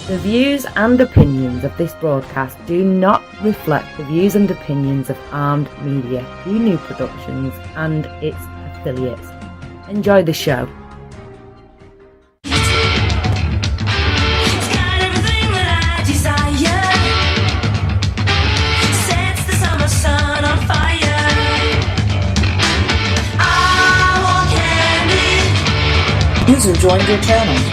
The views and opinions of this broadcast do not reflect the views and opinions of Armed Media, New Productions and its affiliates. Enjoy the show. User joined your channel.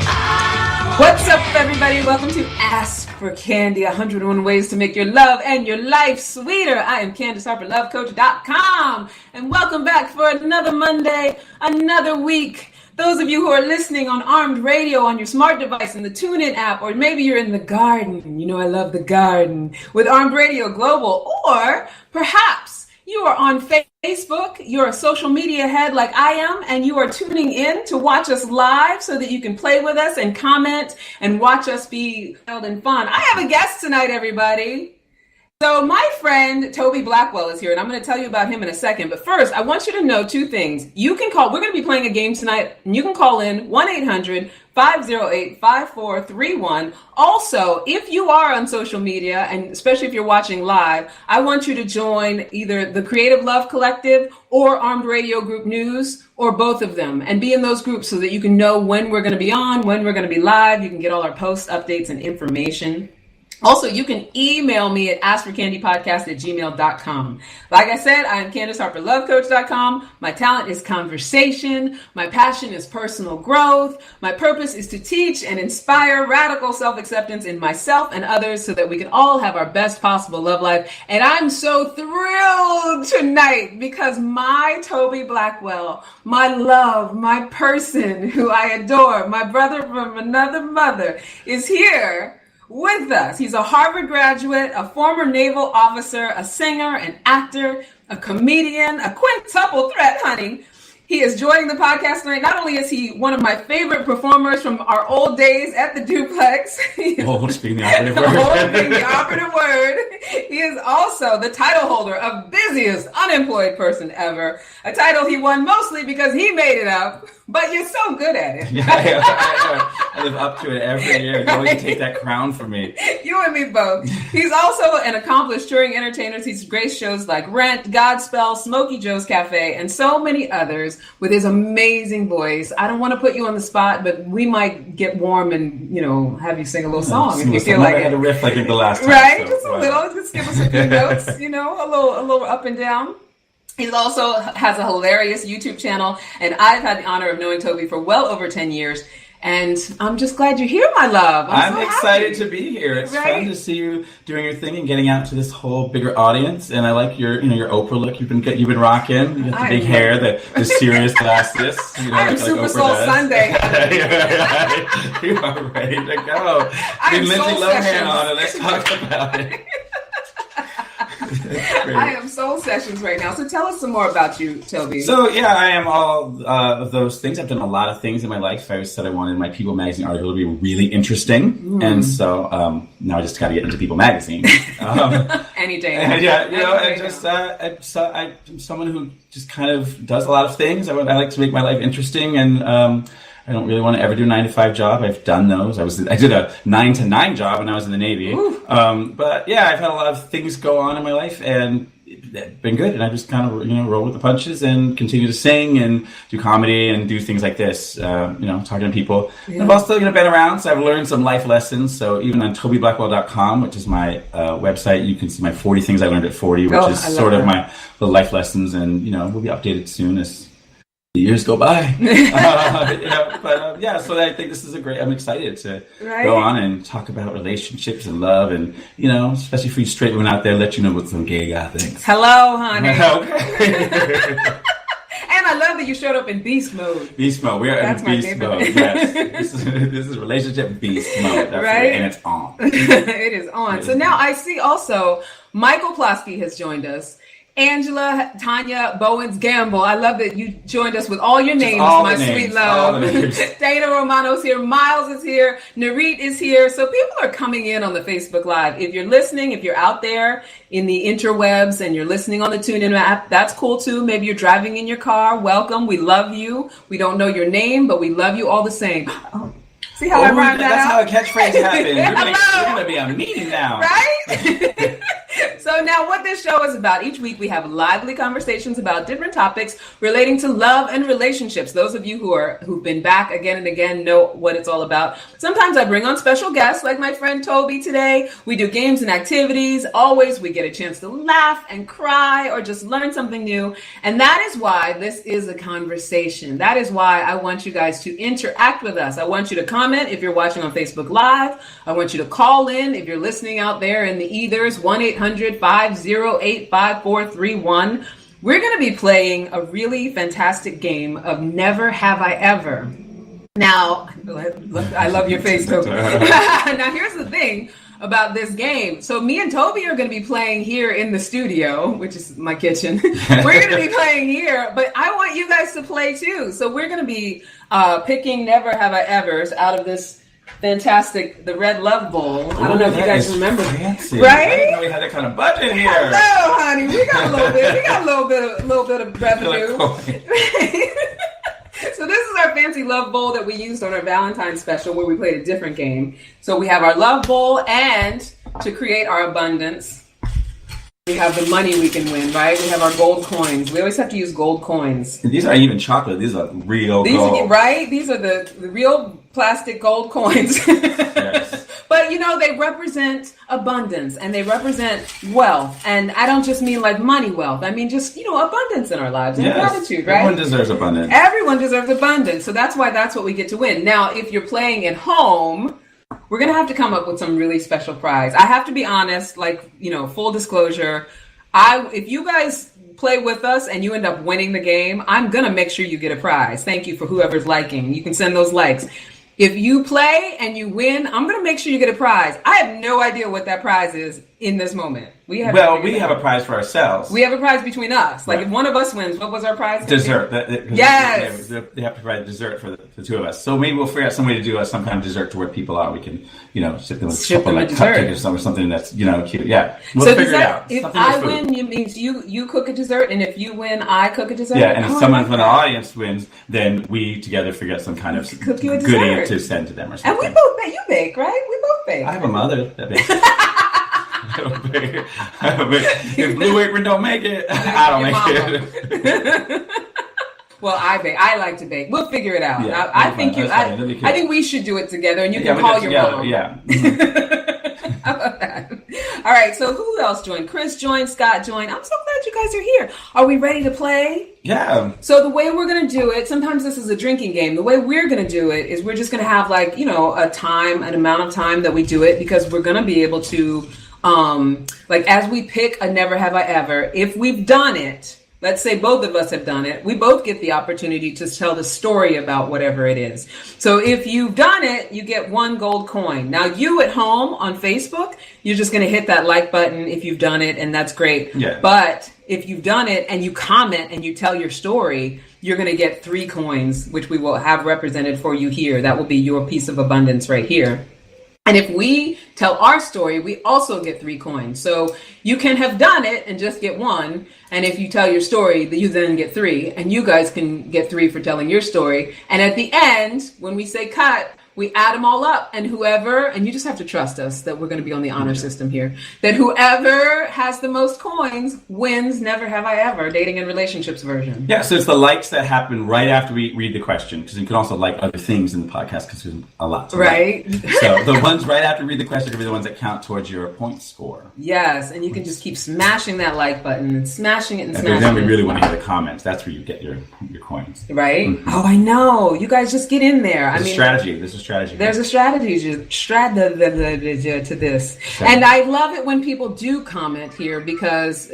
What's up, everybody? Welcome to Ask for Candy, 101 ways to make your love and your life sweeter. I am Candice, HarperLoveCoach.com, and welcome back for another Monday, another week. Those of you who are listening on Armed Radio on your smart device in the TuneIn app, or maybe you're in the garden. You know I love the garden with Armed Radio Global, or perhaps you are on Facebook, you're a social media head like I am, and you are tuning in to watch us live so that you can play with us and comment and watch us be held in fun. I have a guest tonight, everybody. So my friend Toby Blackwell is here, and I'm going to tell you about him in a second. But first, I want you to know two things. You can call. We're going to be playing a game tonight, and you can call in 1-800-508-5431. Also, if you are on social media, and especially if you're watching live, I want you to join either the Creative Love Collective or Armed Radio Group News, or both of them, and be in those groups so that you can know when we're going to be on, when we're going to be live. You can get all our posts, updates, and information. Also, you can email me at askforcandypodcast@gmail.com. Like I said, I am Candice, HarperLoveCoach.com. My talent is conversation. My passion is personal growth. My purpose is to teach and inspire radical self-acceptance in myself and others so that we can all have our best possible love life. And I'm so thrilled tonight because my Toby Blackwell, my love, my person who I adore, my brother from another mother, is here with us. He's a Harvard graduate, a former naval officer, a singer, an actor, a comedian, a quintuple threat, honey. He is joining the podcast tonight. Not only is he one of my favorite performers from our old days at the Duplex. Old being the operative word. Old being the operative word. He is also the title holder of busiest unemployed person ever. A title he won mostly because he made it up, but you're so good at it. Yeah, I live up to it every year. No one can take that crown from me. You and me both. He's also an accomplished touring entertainer. He's graced shows like Rent, Godspell, Smokey Joe's Cafe, and so many others with his amazing voice. I don't want to put you on the spot, but we might get warm and, have you sing a little song if you feel like it. I had a riff like the last time. Right? So, just a little. Just give us a few notes, a little up and down. He also has a hilarious YouTube channel, and I've had the honor of knowing Toby for well over 10 years. And I'm just glad you're here, my love. I'm so excited to be here. It's fun to see you doing your thing and getting out to this whole bigger audience. And I like your Oprah look. You've been rocking. You got the big hair, the serious glasses. I am Super Soul Sunday. You are ready to go. Bring Lindsay Lohan on and let's talk about it. I am Soul Sessions right now. So tell us some more about you, Toby. So I am all of those things. I've done a lot of things in my life. I always said I wanted my People magazine article to be really interesting. And so now I just got to get into People magazine. Any day. I'm someone who just kind of does a lot of things. I like to make my life interesting, and I don't really want to ever do a 9-to-5 job. I've done those. I did a 9-to-9 job when I was in the Navy. But I've had a lot of things go on in my life, and it's been good. And I just kind of roll with the punches and continue to sing and do comedy and do things like this. Talking to people. Yeah. I've also been around, so I've learned some life lessons. So even on TobyBlackwell.com, which is my website, you can see my 40 things I learned at 40, which is sort of my little life lessons, and we'll be updated soon as the years go by. So I think this is I'm excited to go on and talk about relationships and love, and especially for you straight women out there, let you know what some gay guy thinks. Hello, honey. And I love that you showed up in beast mode. Beast mode. We are in beast mode. Yes. This is relationship beast mode. That's right. And it's on. It is on. So now I see also Michael Plosky has joined us. Angela, Tanya, Bowens, Gamble. I love that you joined us with all your names, my sweet love. Dana Romano's here. Miles is here. Narit is here. So people are coming in on the Facebook Live. If you're listening, if you're out there in the interwebs and you're listening on the TuneIn app, that's cool too. Maybe you're driving in your car. Welcome. We love you. We don't know your name, but we love you all the same. See how I rhymed that That's out? how a catchphrase happens. Hello. We're going to be a meeting now. Right? So now what this show is about, each week we have lively conversations about different topics relating to love and relationships. Those of you who've been back again and again know what it's all about. Sometimes I bring on special guests like my friend Toby today. We do games and activities. Always we get a chance to laugh and cry or just learn something new. And that is why this is a conversation. That is why I want you guys to interact with us. I want you to comment if you're watching on Facebook Live. I want you to call in if you're listening out there in the ethers, 1-800-508-5431. We're going to be playing a really fantastic game of Never Have I Ever. Now, look, I love your face, Toby. Now, here's the thing about this game. So me and Toby are going to be playing here in the studio, which is my kitchen. We're going to be playing here, but I want you guys to play too. So we're going to be picking Never Have I Ever's out of this fantastic, the Red Love Bowl. I don't know if you guys remember. Fancy. Right? I didn't know we had that kind of budget here. Hello, honey. We got a little bit. We got a little bit of revenue. So this is our fancy love bowl that we used on our Valentine's special where we played a different game. So we have our love bowl, and to create our abundance, we have the money we can win, right? We have our gold coins. We always have to use gold coins. And these aren't even chocolate. These are real gold. Right? These are the real plastic gold coins. Yes. But, they represent abundance and they represent wealth. And I don't just mean like money wealth. I mean just, abundance in our lives and gratitude, right? Everyone deserves abundance. Everyone deserves abundance. So that's why that's what we get to win. Now, if you're playing at home, we're going to have to come up with some really special prize. I have to be honest, full disclosure. If you guys play with us and you end up winning the game, I'm going to make sure you get a prize. Thank you for whoever's liking. You can send those likes. If you play and you win, I'm going to make sure you get a prize. I have no idea what that prize is in this moment. We have a prize for ourselves. We have a prize between us. Like, right. If one of us wins, what was our prize? Dessert. Yes. They have to provide dessert for the two of us. So maybe we'll figure out some way to do some kind of dessert to where people are. We can, ship them with something like cupcakes or something that's, cute. Yeah. We'll figure it out. If I win, it means you cook a dessert, and if you win, I cook a dessert? Yeah, and if someone from the audience wins, then we together figure out some kind of goodie to send to them or something. And we both bake. You bake, right? We both bake. I have a mother that bakes. If Blue Apron don't make it, I don't make it. Well, I bake. I like to bake. We'll figure it out. Yeah, I think we should do it together, and you can call your mom. Yeah. How about that? All right. So who else joined? Chris joined. Scott joined. I'm so glad you guys are here. Are we ready to play? Yeah. So the way we're going to do it, sometimes this is a drinking game. The way we're going to do it is we're just going to have an amount of time that we do it, because we're going to be able to, as we pick a Never Have I Ever, if we've done it, let's say both of us have done it, we both get the opportunity to tell the story about whatever it is. So if you've done it, you get one gold coin. Now, you at home on Facebook, you're just going to hit that like button if you've done it, and that's great. Yeah. But if you've done it and you comment and you tell your story, you're going to get 3 coins, which we will have represented for you here. That will be your piece of abundance right here. And if we tell our story, we also get 3 coins. So you can have done it and just get 1. And if you tell your story, you then get 3. And you guys can get 3 for telling your story. And at the end, when we say cut, we add them all up, and you just have to trust us that we're going to be on the honor system here, that whoever has the most coins wins Never Have I Ever, dating and relationships version. Yeah, so it's the likes that happen right after we read the question, because you can also like other things in the podcast, because there's a lot to right. Like. So the ones right after we read the question are the ones that count towards your point score. Yes, and you can just keep smashing that like button and smashing it and smashing it. And then we really want to hear the comments. That's where you get your coins. Right? Mm-hmm. Oh, I know. You guys just get in there. There's a strategy. There's a strategy to this. And I love it when people do comment here, because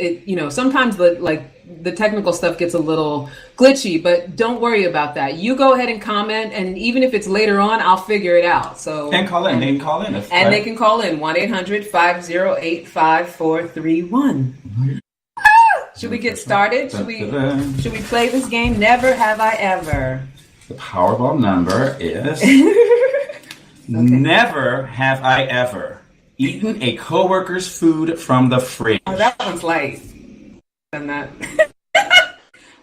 sometimes the technical stuff gets a little glitchy, but don't worry about that. You go ahead and comment, and even if it's later on, I'll figure it out. So and call in. They can call in. They can call in 1-800-508-5431. Should we get started? Should we play this game? Never Have I Ever. The Powerball number is Never have I ever eaten a coworker's food from the fridge. Oh, that one's light. And that.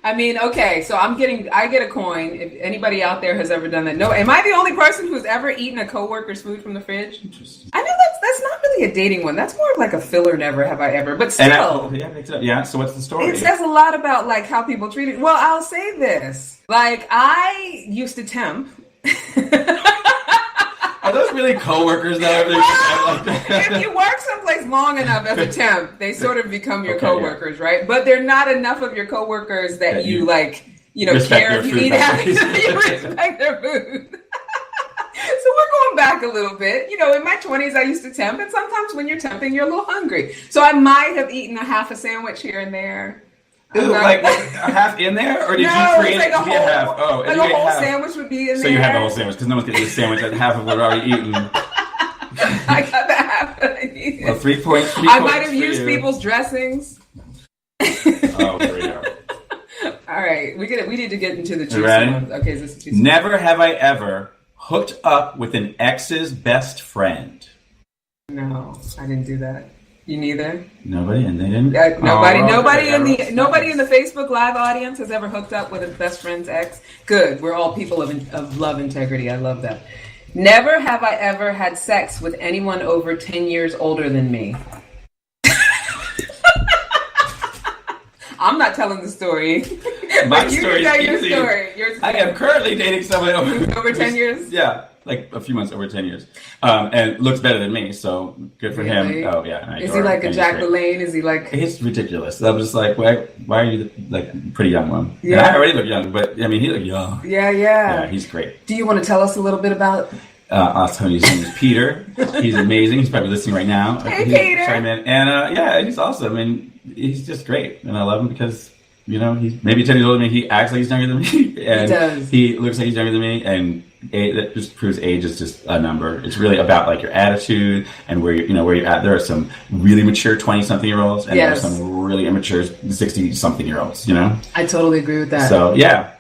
I mean, okay, so I get a coin. If anybody out there has ever done that. No, am I the only person who's ever eaten a coworker's food from the fridge? Interesting. I know that's not really a dating one. That's more of like a filler never have I ever. But still. Yeah, so what's the story? It says a lot about like how people treat it. Well, I'll say this. Like I used to temp. Are those really coworkers though? If you work someplace long enough as a temp, they sort of become your coworkers, right? But they're not enough of your coworkers that you like, care if you eat out. You respect their food. So we're going back a little bit. In my 20s, I used to temp, and sometimes when you're temping, you're a little hungry. So I might have eaten a half a sandwich here and there. Ooh, like a half in there, or did you create like it to be a half? Oh, like a whole sandwich would be in there. So you had the whole sandwich because no one's going to eat a sandwich that half of it already eaten. I got the half that I needed. Well, 3 points. I might have used people's dressings. Oh, there we go. All right, we need to get into the juicy one. Okay, is this juicy? Never have I ever hooked up with an ex's best friend. No, I didn't do that. You neither? Nobody, and they didn't. Nobody in the Facebook Live audience has ever hooked up with a best friend's ex. Good, we're all people of love integrity. I love that. Never have I ever had sex with anyone over 10 years older than me. I'm not telling the story. My story is easy. Your story. I am currently dating someone over 10 years. Yeah, like a few months over 10 years, and looks better than me. So good for him. Oh yeah. Is he like a Jack LaLanne? Is he like? It's ridiculous. I'm just like, why are you like a pretty young one? Yeah, and I already look young, but I mean, he looked young. Yeah. Yeah, he's great. Do you want to tell us a little bit about? I'll tell you, his name is Peter. He's amazing. He's probably listening right now. Hey, Peter. Chime in. And yeah, he's awesome. And he's just great. And I love him because, he's maybe 10 years older than me. He acts like he's younger than me. And he does. He looks like he's younger than me. And that just proves age is just a number. It's really about like your attitude and where you're at. There are some really mature 20-something-year-olds and there are some really immature 60-something-year-olds, I totally agree with that. So, yeah.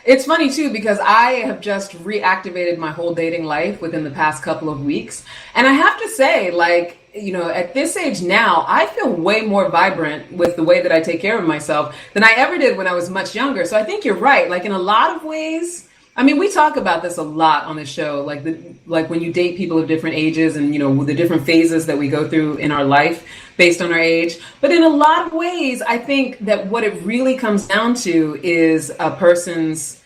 It's funny, too, because I have just reactivated my whole dating life within the past couple of weeks. And I have to say, at this age now, I feel way more vibrant with the way that I take care of myself than I ever did when I was much younger. So I think you're right. Like, in a lot of ways, I mean, we talk about this a lot on the show, like when you date people of different ages and, the different phases that we go through in our life based on our age. But in a lot of ways, I think that what it really comes down to is a person's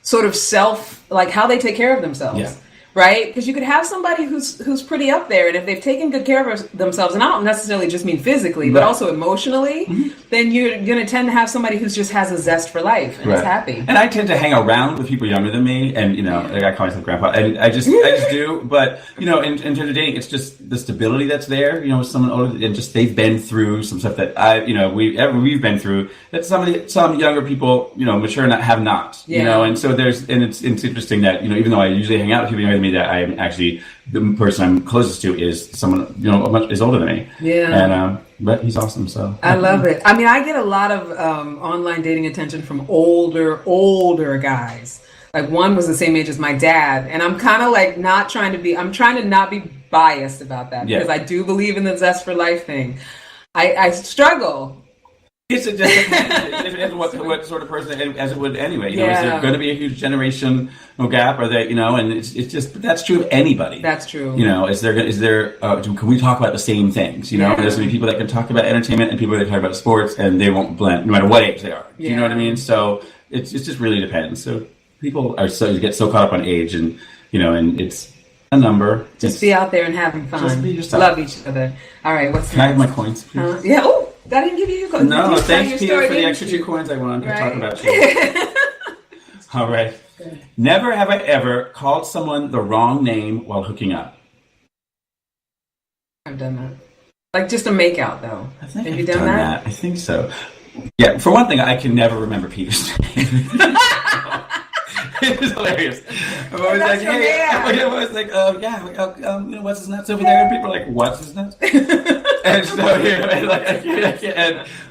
sort of self, like how they take care of themselves. Yeah. Right? Because you could have somebody who's pretty up there, and if they've taken good care of themselves, and I don't necessarily just mean physically, but also emotionally, then you're going to tend to have somebody who just has a zest for life and is happy. And I tend to hang around with people younger than me, and like I call myself grandpa, and I just do. But in terms of dating, it's just the stability that's there. With someone older, and just they've been through some stuff that we've been through that some younger people mature have not. And so it's interesting that even though I usually hang out with people younger than me, that I am actually the person I'm closest to is someone is older than me. Yeah. And but he's awesome. So I love it. I mean, I get a lot of online dating attention from older guys. Like one was the same age as my dad, and I'm kind of like I'm trying to not be biased about that because I do believe in the zest for life thing. I struggle. It's just depends what sort of person, as it would anyway. Is there going to be a huge generational gap? Or that and it's just but that's true of anybody. That's true. Is there can we talk about the same things? There's going to be people that can talk about entertainment and people that talk about sports, and they won't blend no matter what age they are. Do you know what I mean? So it just really depends. So people get so caught up on age, and and it's a number. Just be out there and having fun. Just be yourself. Love each other. All right, what's Can I have my coins, please? Yeah. Oh, I didn't give you your coins. No, thanks, Peter, for the extra 2 coins. I wanted to talk about you. All right. Never have I ever called someone the wrong name while hooking up. I've done that. Like just a makeout, though. I think have I've you done that? I think so. Yeah, for one thing, I can never remember Peter's name. It was hilarious. I'm always like, hey, I'm always like, what's his nuts over there? And people are like, what's his nuts? And so,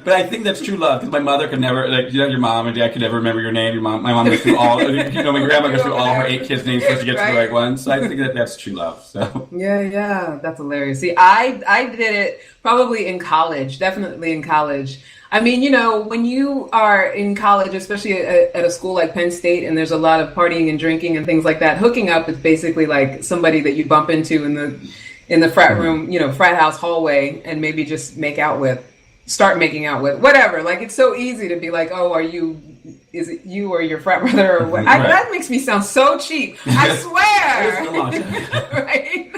but I think that's true love because my mother could never, your mom and dad could never remember your name. My mom goes through all, my grandma goes through all her 8 kids' names before she gets to the right one. So I think that's true love. So yeah, that's hilarious. See, I did it probably in college, definitely in college. I mean, you know, when you are in college, especially at a school like Penn State, and there's a lot of partying and drinking and things like that, hooking up is basically like somebody that you bump into in the frat room, you know, frat house hallway, and maybe just start making out with, whatever. Like, it's so easy to be like, oh, is it you or your frat brother or what? Right. That makes me sound so cheap. I swear. Right?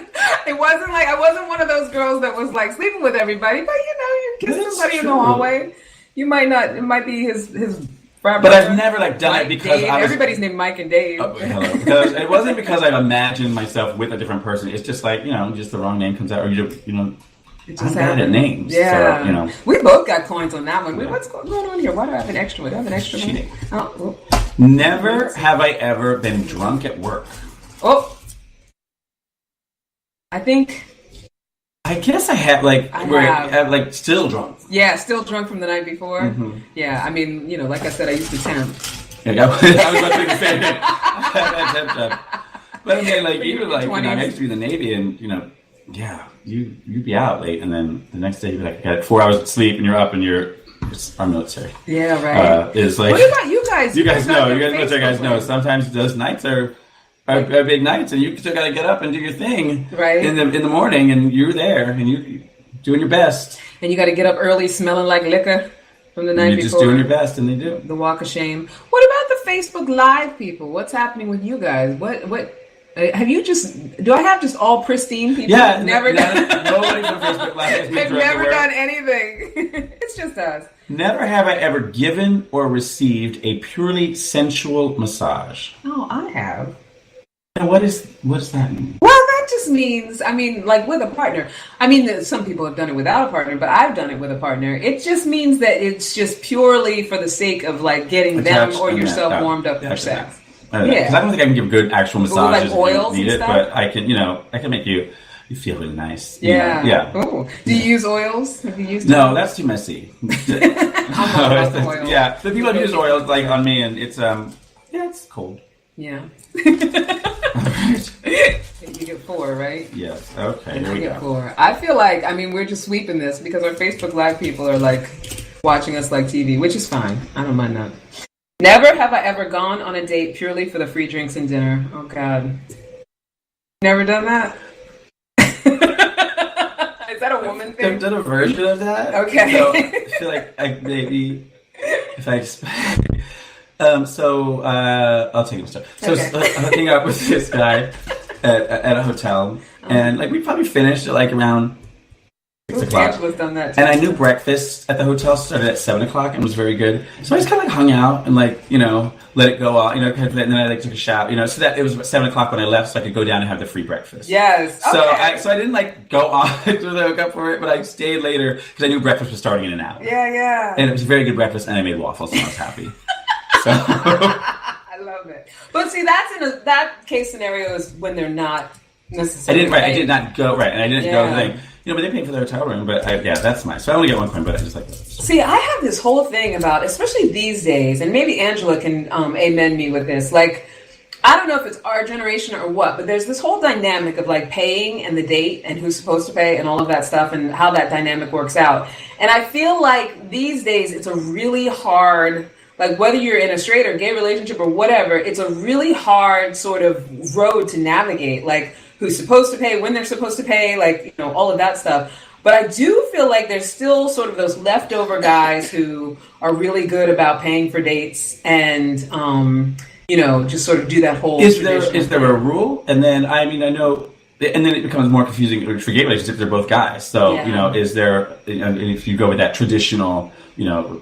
It wasn't like, I wasn't one of those girls that was like sleeping with everybody, but you know, you kiss somebody in the hallway. You might not, it might be his frat brother. But I've never like done it because Dave. Everybody's named Mike and Dave. Hello. Because it wasn't because I imagined myself with a different person. It's just like, you know, just the wrong name comes out, or you know, I'm bad at names. Yeah. So, you know. We both got coins on that one. What's going on here? Why do I have an extra one? Do I have an extra Cheating. one? Never have I ever been drunk at work. Oh. I guess I have, like still drunk. Yeah, still drunk from the night before. Mm-hmm. Yeah, I mean, you know, like I said, I used to temp. Yeah, I was about to say the same thing. I temp job. But I mean, like, even like, you know, I used to be in the Navy, and, you know, yeah, you'd be out late, and then the next day you'd be like, you got 4 hours of sleep, and you're up, and it's our military. Yeah, right. Is like, what about you guys? You guys know. You guys military guys know. Sometimes those nights are big nights, and you still got to get up and do your thing in the morning, and you're there, and you doing your best. And you got to get up early, smelling like liquor from the night before. You're just doing your best, and they do. The walk of shame. What about the Facebook Live people? What's happening with you guys? What? Have you do I have just all pristine people? Yeah, nobody on Facebook Live. They've never done anything. It's just us. Never have I ever given or received a purely sensual massage. Oh, I have. And what does that mean? Well, that just means, I mean, like with a partner. I mean, some people have done it without a partner, but I've done it with a partner. It just means that it's just purely for the sake of like getting them or yourself warmed up for sex. Because I don't think I can give good actual massages like oils if you need and it, stuff? but I can make you feel really nice. Yeah. Yeah. Ooh. Do you use oils? Have you used No, that's too messy. I'm not about oils. Yeah. The people have used oils like on me, and it's it's cold. Yeah. You get 4, right? Yes. Okay. And I get 4. I feel like, I mean, we're just sweeping this because our Facebook Live people are like watching us like TV, which is fine. I don't mind that. Never have I ever gone on a date purely for the free drinks and dinner. Oh, God. Never done that? Is that a woman thing? I've done a version of that. Okay. So I feel like maybe if I just... I'll take it. So hooking up with this guy at a hotel, and like we probably finished at like around 6 o'clock. Angela's done that too. And I knew breakfast at the hotel started at 7 o'clock and was very good. So I just kind of like hung out and like, you know, let it go out, you know, and then I like took a shower, you know, so that it was about 7 o'clock when I left, so I could go down and have the free breakfast. Yes. Okay. So I didn't like go on to the hookup for it, but I stayed later because I knew breakfast was starting in an hour. Yeah. And it was a very good breakfast, and I made waffles, and I was happy. So. I love it. But see, that case scenario is when they're not necessarily. I did not go, and I didn't go. Like, you know, but they paid for the hotel room. But that's nice. So I only get 1 coin, but I just like. See, I have this whole thing about, especially these days, and maybe Angela can amen me with this. Like, I don't know if it's our generation or what, but there's this whole dynamic of like paying and the date and who's supposed to pay and all of that stuff and how that dynamic works out. And I feel like these days it's a really hard. Like, whether you're in a straight or gay relationship or whatever, it's a really hard sort of road to navigate. Like, who's supposed to pay, when they're supposed to pay, like, you know, all of that stuff. But I do feel like there's still sort of those leftover guys who are really good about paying for dates and, you know, just sort of do that whole. Is there a rule? And then, I mean, I know, and then it becomes more confusing for gay relationships. They're both guys. So, you know, is there, and if you go with that traditional, you know,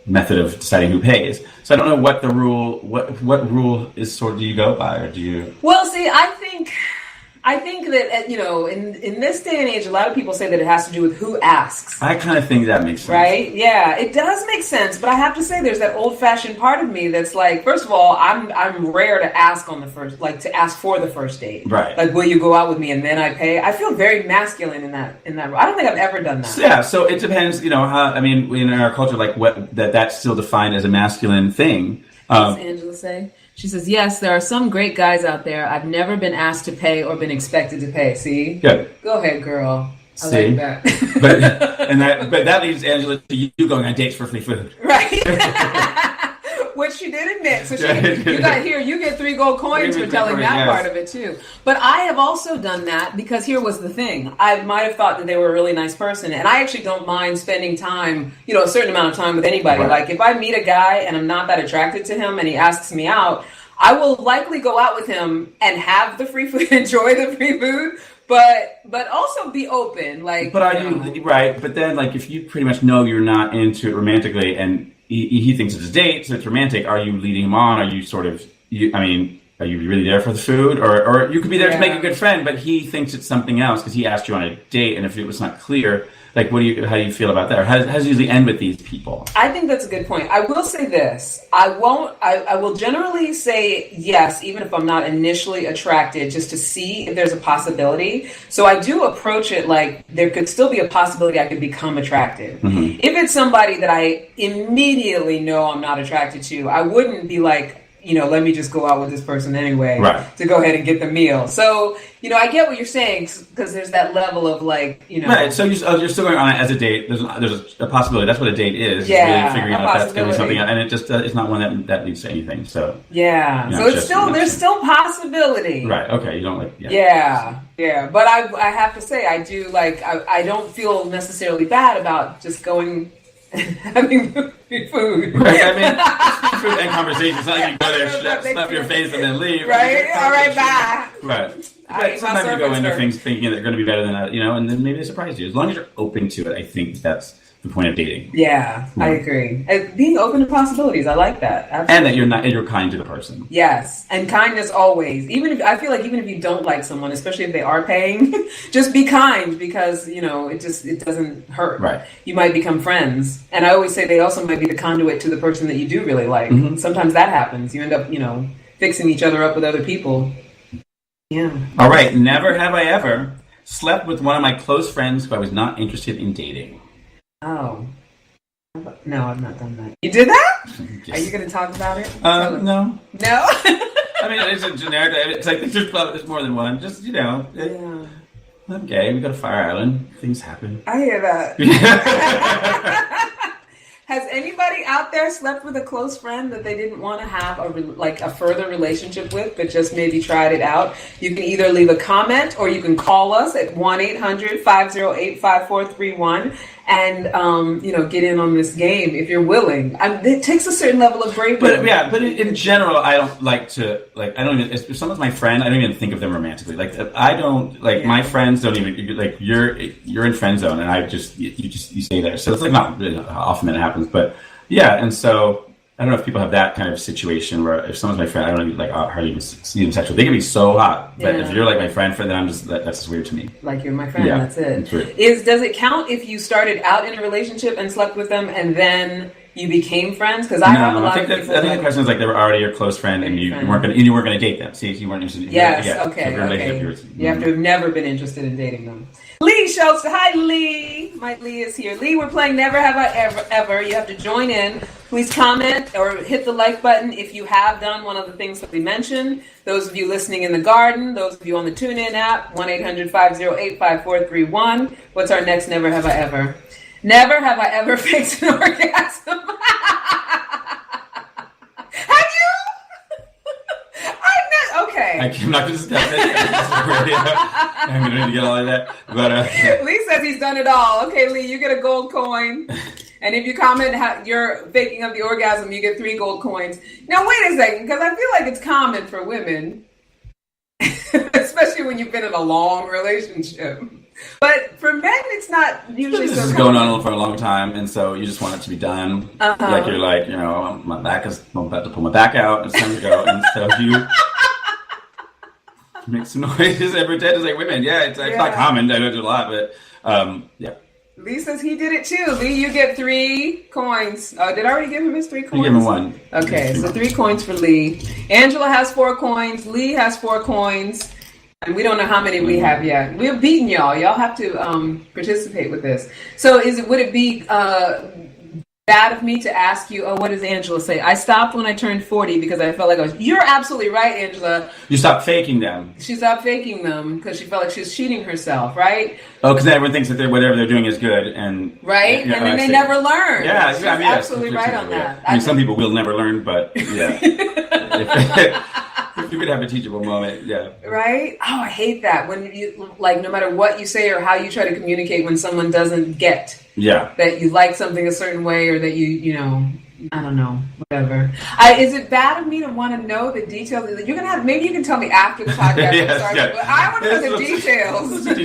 method of deciding who pays. So I don't know what the rule, what rule is sort of do you go by, or do you? Well, see, I think that, you know, in this day and age, a lot of people say that it has to do with who asks. I kind of think that makes sense. Right? Yeah, it does make sense. But I have to say, there's that old-fashioned part of me that's like, first of all, I'm rare to ask on the first, like to ask for the first date. Right. Like, will you go out with me and then I pay? I feel very masculine in that. I don't think I've ever done that. Yeah. So it depends. You know, how, I mean, in our culture, like that's still defined as a masculine thing. What does Angela say? She says, yes, there are some great guys out there. I've never been asked to pay or been expected to pay. See? Good. Go ahead, girl. I See? like that. but that leads Angela to you going on dates for free food. Right. Which she did admit. So you get 3 gold coins for telling that part of it too. But I have also done that because here was the thing. I might have thought that they were a really nice person, and I actually don't mind spending time, a certain amount of time with anybody. Right. Like if I meet a guy and I'm not that attracted to him and he asks me out, I will likely go out with him and have the free food, enjoy the free food, but also be open. Like, but are you right? But then, like, if you pretty much know you're not into it romantically, and he thinks it's a date, so it's romantic, are you leading him on? Are you sort of? Are you really there for the food, or you could be there to make a good friend, but he thinks it's something else because he asked you on a date, and if it was not clear. Like, how do you feel about that? Or how does it usually end with these people? I think that's a good point. I will say this. I will generally say yes, even if I'm not initially attracted, just to see if there's a possibility. So I do approach it like there could still be a possibility I could become attracted. Mm-hmm. If it's somebody that I immediately know I'm not attracted to, I wouldn't be like, let me just go out with this person anyway to go ahead and get the meal. So, I get what you're saying because there's that level of like, Right. So you're still going on it as a date. There's a possibility. That's what a date is. Yeah. Really figuring out if that's going to be something. And it just it's not one that leads to anything. So. Yeah. So there's still possibility. Right. Okay. You don't like. Yeah. Yeah. But I have to say I do like I don't feel necessarily bad about just going. Having food. Right, I mean, food and conversation. It's not like you go there, slap your face, and then leave. Right? All right, bye. Right. But sometimes you go into things thinking they're going to be better than that, and then maybe they surprise you. As long as you're open to it, I think that's the point of dating. Yeah, I agree. And being open to possibilities, I like that. Absolutely. And that you're kind to the person. Yes, and kindness always. I feel like even if you don't like someone, especially if they are paying, just be kind because it doesn't hurt. Right. You might become friends, and I always say they also might be the conduit to the person that you do really like. Mm-hmm. Sometimes that happens. You end up fixing each other up with other people. Yeah. All right. Never have I ever slept with one of my close friends who I was not interested in dating. Oh. No, I've not done that. You did that? Yes. Are you going to talk about it? No. No? I mean, it's a generic. It's like there's more than one. Just, Yeah. I'm gay. We go to Fire Island. Things happen. I hear that. Has anybody out there slept with a close friend that they didn't want to have a further relationship with, but just maybe tried it out? You can either leave a comment or you can call us at 1-800-508-5431 and get in on this game if you're willing. It takes a certain level of bravery. But in general, I don't like to I don't even. If someone's my friend, I don't even think of them romantically. Like I don't my friends don't even like you're in friend zone, and I just you stay there. So it's like not really often that it happens, but yeah. And so I don't know if people have that kind of situation where if someone's my friend, I don't even hardly even see them sexual. They can be so hot, but if you're like my friend, then I'm just that's just weird to me. Like you're my friend, that's it. Does it count if you started out in a relationship and slept with them and then you became friends? Because I have a lot of people. I think the question is like they were already your close friend and you weren't going to date them. See, you weren't interested. Yes, okay. You have to have never been interested in dating them. Lee Schultz, hi Lee. Lee is here. Lee, we're playing Never Have I Ever. You have to join in. Please comment or hit the like button if you have done one of the things that we mentioned. Those of you listening in the garden, those of you on the TuneIn app, 1-800-508-5431. What's our next Never Have I Ever? Never have I ever faked an orgasm. Have you? Okay. I'm not going to discuss it. I'm going to need to get all of that. But Lee says he's done it all. Okay, Lee, you get a gold coin. And if you comment you're faking of the orgasm, you get 3 gold coins. Now, wait a second, because I feel like it's common for women, especially when you've been in a long relationship. But for men, it's not usually so common. This is going on for a long time, and so you just want it to be done. Uh-huh. Like you're like, I'm about to pull my back out, and it's time to go. And so you make some noises every day. It's like women, it's not common. I don't do a lot, but yeah. Lee says he did it too. Lee, you get 3 coins. Did I already give him his 3 coins? You give him 1. Okay, so 3 coins for Lee. Angela has 4 coins. Lee has 4 coins. And we don't know how many we have yet. We've beaten y'all. Y'all have to participate with this. So would it be bad of me to ask you, what does Angela say? I stopped when I turned 40 because I felt like you're absolutely right, Angela. You stopped faking them. She stopped faking them because she felt like she was cheating herself, right? Oh, because everyone thinks that whatever they're doing is good. Right? And then they never learn. Yeah, she's I mean, absolutely right on that. I mean, some people will never learn, but yeah. If you could have a teachable moment, yeah. Right? Oh, I hate that. When you, like, no matter what you say or how you try to communicate when someone doesn't get that you like something a certain way or that you know, I don't know, whatever. Is it bad of me to want to know the details? You're going to have, maybe you can tell me after the podcast. But I want to know the details of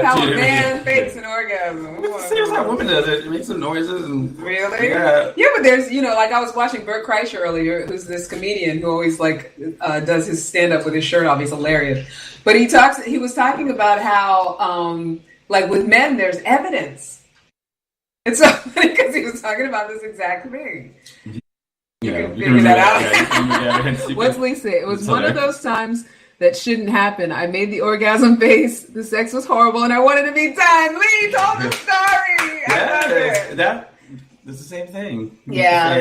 how a man fakes an orgasm. Here's how a woman does it. It makes some noises. And really? Yeah, but there's, you know, like I was watching Bert Kreischer earlier, who's this comedian who always like does his stand-up with his shirt off. He's hilarious. But he was talking about how, like with men, there's evidence. It's so funny because he was talking about this exact thing. You can figure that out. What's Lee say? It was one of those times that shouldn't happen. I made the orgasm face. The sex was horrible, and I wanted to be done. Lee told the story. I love it. It's the same thing. Yeah. I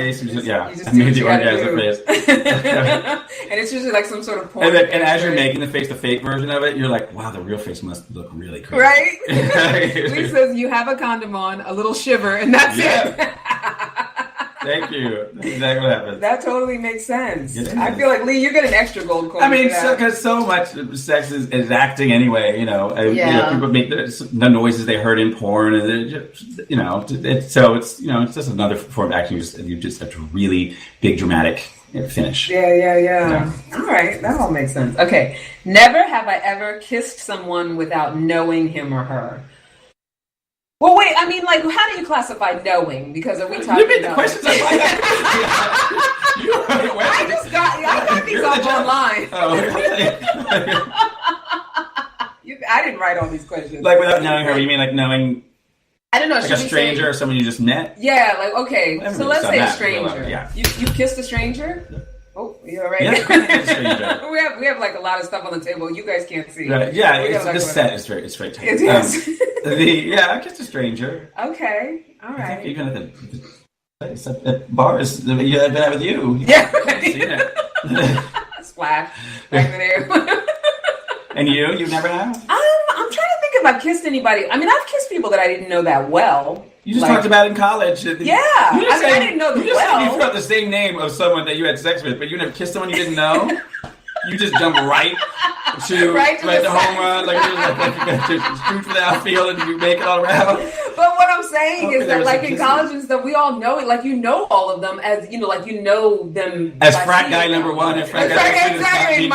made the orgasm face. And it's usually like some sort of porn. And as you're making the face, the fake version of it, you're like, wow, the real face must look really crazy. Right? Lee says you have a condom on, a little shiver, and that's it. Thank you. That's exactly what happened. That totally makes sense. I feel like, Lee, you get an extra gold coin. I mean, because so much sex is acting anyway, you know. You know, people make the noises they heard in porn, and you know, it's just another form of acting. You just have a really big dramatic finish. Yeah. All right, that all makes sense. Okay, never have I ever kissed someone without knowing him or her. Well, wait, I mean, like, how do you classify knowing? Because are we talking You made the questions up like that. I got these off online. I didn't write all these questions. Like, without knowing her, you mean like knowing... I don't know. Like a stranger or someone you just met? Yeah, like, okay, so let's say a stranger. Yeah. You kissed a stranger? Oh, you all right? Yeah, a stranger. we have like a lot of stuff on the table. You guys can't see. Right. Yeah, this set is very tight. It is. I kissed a stranger. Okay, all right. Even at the bars that I've been out with you. Yeah. I've seen it. Splash. Back there. And you never have? I'm trying to think if I've kissed anybody. I mean, I've kissed people that I didn't know that well. You just talked about it in college. Yeah. I didn't know them well. You threw out the same name of someone that you had sex with, but you never kissed someone you didn't know? You just jumped right to the home run, like you shoot for the outfield and you make it all around. But what I'm saying is that, like in college and stuff, we all know it. Like you know all of them as you know, like you know them as frat guy number one and frat guy exactly.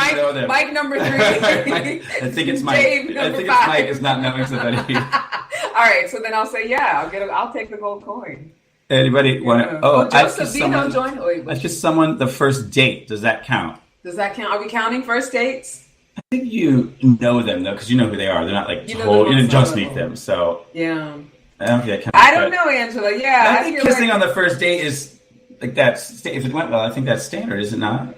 Mike number 3. I think it's Mike. Dave I think 5. it's Mike is not knowing somebody. All right, so then I'll say I'll take the gold coin. Anybody want to? Oh, Joseph Bino joined. I kissed someone the first date. Does that count? Does that count? Are we counting first dates? I think you know them though, because you know who they are. They're not like you didn't just meet them. So yeah. I don't think that counts. I don't know, Angela. Yeah, I think kissing on the first date is like that. If it went well, I think that's standard, is it not?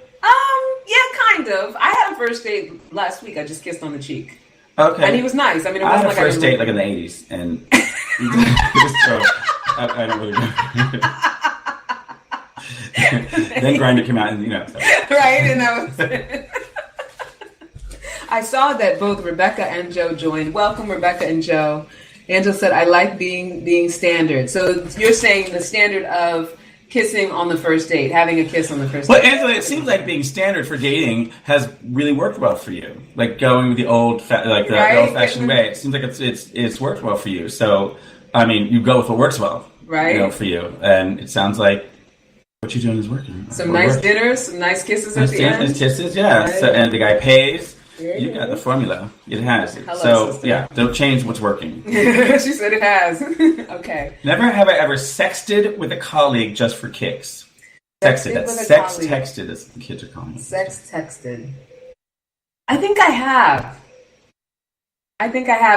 Yeah, kind of. I had a first date last week. I just kissed on the cheek. Okay. And he was nice. I mean, it I wasn't had a first date like in the 80s, and so I don't really know. Then Grindr came out, and so. Right, and that was. I saw that both Rebecca and Joe joined. Welcome, Rebecca and Joe. Angela said, "I like being standard." So you're saying the standard of kissing on the first date, having a kiss on the first date. Well, Angela, it seems like being standard for dating has really worked well for you. Like going with the old-fashioned way. It seems like it's worked well for you. So, I mean, you go with what works well, right? For you, and it sounds like what you're doing is working. Some nice dinners, some nice kisses at the end. Nice kisses, yeah. Right. So, and the guy pays. You got the formula. It has. Hello, sister. Yeah, don't change what's working. She said it has. Okay. Never have I ever sexted with a colleague just for kicks. Sexted. That's sex texted, as the kids are calling it. Sex texted. I think I have.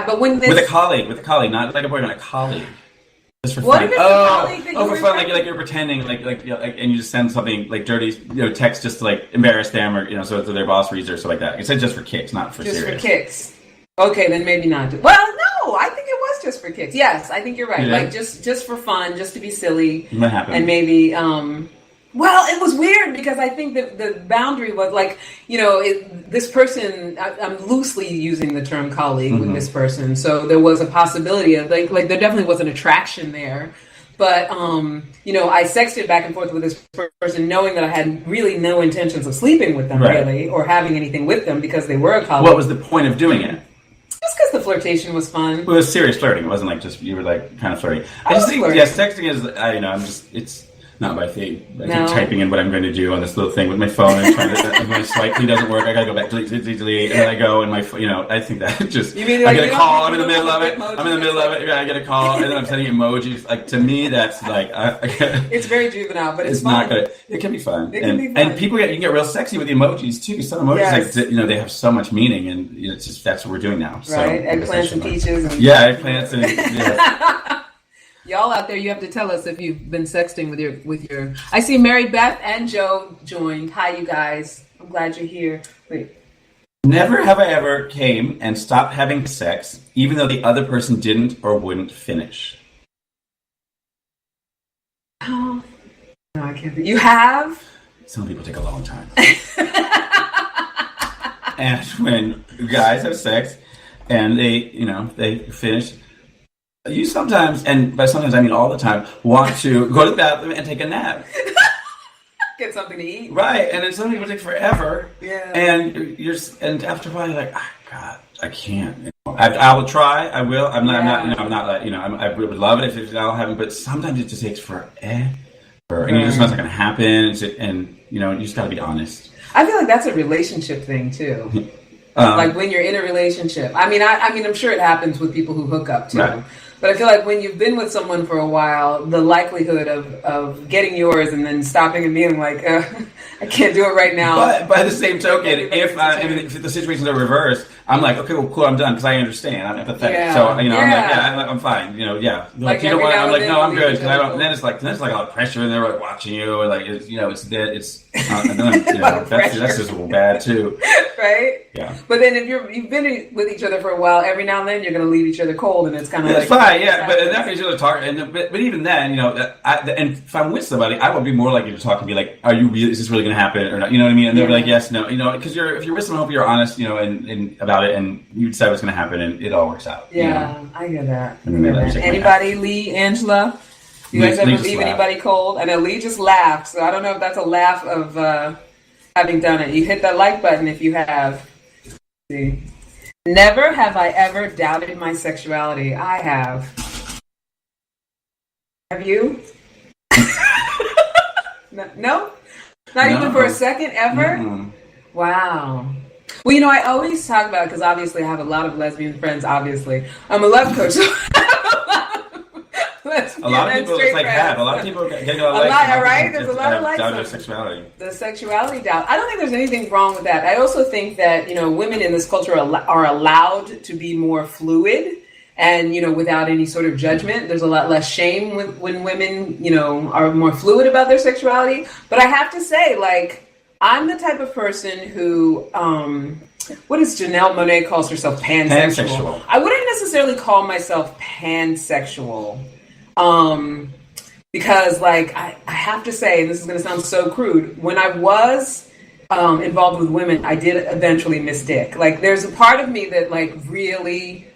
But when this... With a colleague, not like a boyfriend, a colleague. Just for what fun. If it's a colleague that for fun, like you're pretending, and you just send something like dirty, text just to like embarrass them, or so their boss reads or something like that. It said just for kicks, not for serious. Just for kicks. Okay, then maybe not. Well, no, I think it was just for kicks. Yes, I think you're right. You Like did? just for fun, just to be silly. What happened? And maybe well, it was weird because I think that the boundary was like, this person, I'm loosely using the term colleague with this person. So there was a possibility of like there definitely was an attraction there. But, I sexted back and forth with this person knowing that I had really no intentions of sleeping with them really or having anything with them because they were a colleague. What was the point of doing it? Just because the flirtation was fun. It was serious flirting. It wasn't like just, you were like kind of flirting. I was just think, flirting. sexting is, it's not my thing. I No. keep typing in what I'm going to do on this little thing with my phone and trying to, and when I swipe, it doesn't work. I got to go back, delete, and then I go and I think that just, You mean I like get you a don't- call, you I'm in the don't middle of have it, emojis? I'm in the middle of it, I get a call, and then I'm sending emojis. Like, to me, that's like, It's very juvenile, but it's it's not fun. good. It can be fun. It can be fun. And people you can get real sexy with the emojis too. Some emojis, Yes. they have so much meaning, and it's just, that's what we're doing now. So, Right? Eggplants and peaches. And Yeah, eggplants and, yes. Y'all out there, you have to tell us if you've been sexting with your. I see Mary Beth and Joe joined. Hi, you guys. I'm glad you're here. Wait. Never have I ever came and stopped having sex, even though the other person didn't or wouldn't finish. Oh, no, I can't. You have? Some people take a long time. And when guys have sex and they finish, you sometimes, and by sometimes I mean all the time, want to go to the bathroom and take a nap. Get something to eat. Right, and then some people take forever. Yeah. And after a while you're like, God, I can't. I will try. I will. I'm not. I would love it if I'll have it, but sometimes it just takes forever, and you just know it's not going to happen. And you just got to be honest. I feel like that's a relationship thing too. Like when you're in a relationship. I mean, I'm sure it happens with people who hook up too. Right. But I feel like when you've been with someone for a while, the likelihood of getting yours and then stopping and being like, I can't do it right now. But by the same token, if the situations are reversed, I'm like, okay, well, cool, I'm done because I understand. I'm empathetic. Yeah. So I'm like, Yeah. I'm fine. Like you don't every want. now I'm and like, then no, I'm leave good each because I other don't. And then it's like a lot of pressure, and they're like watching you, and like that's just bad too. Right? Yeah. But then if you've been with each other for a while, every now and then you're going to leave each other cold, and it's kind of It's like fine, yeah. But that means you're talk. But even then, and if I'm with somebody, I would be more likely to talk and be like, "Are you really? Is this really going to happen or not?" You know what I mean? And they'll be like, "Yes, no." Because if you're with someone, hope you're honest, and about it, and you decide what's going to happen, and it all works out. Yeah, I hear that. And then they shake my Anybody, Lee, Angela? You guys Lee ever just leave laughed. anybody cold? I know Lee just laughed, so I don't know if that's a laugh of having done it. You hit that like button if you have. Let's see. Never have I ever doubted my sexuality. I have. Have you? No? Not even for a second, ever? Mm-mm. Wow. Well, I always talk about it because obviously I have a lot of lesbian friends, obviously. I'm a love coach. So A lot of people just have. A lot of people are getting a lot, right? There's a lot of likes doubt on their it. sexuality. The sexuality doubt. I don't think there's anything wrong with that. I also think that, women in this culture are allowed to be more fluid and, without any sort of judgment. There's a lot less shame when women, are more fluid about their sexuality. But I have to say, like, I'm the type of person who, what is Janelle Monáe calls herself pansexual. Pansexual. I wouldn't necessarily call myself pansexual. Because like, I have to say, and this is going to sound so crude, when I was involved with women, I did eventually miss dick. Like, there's a part of me that like really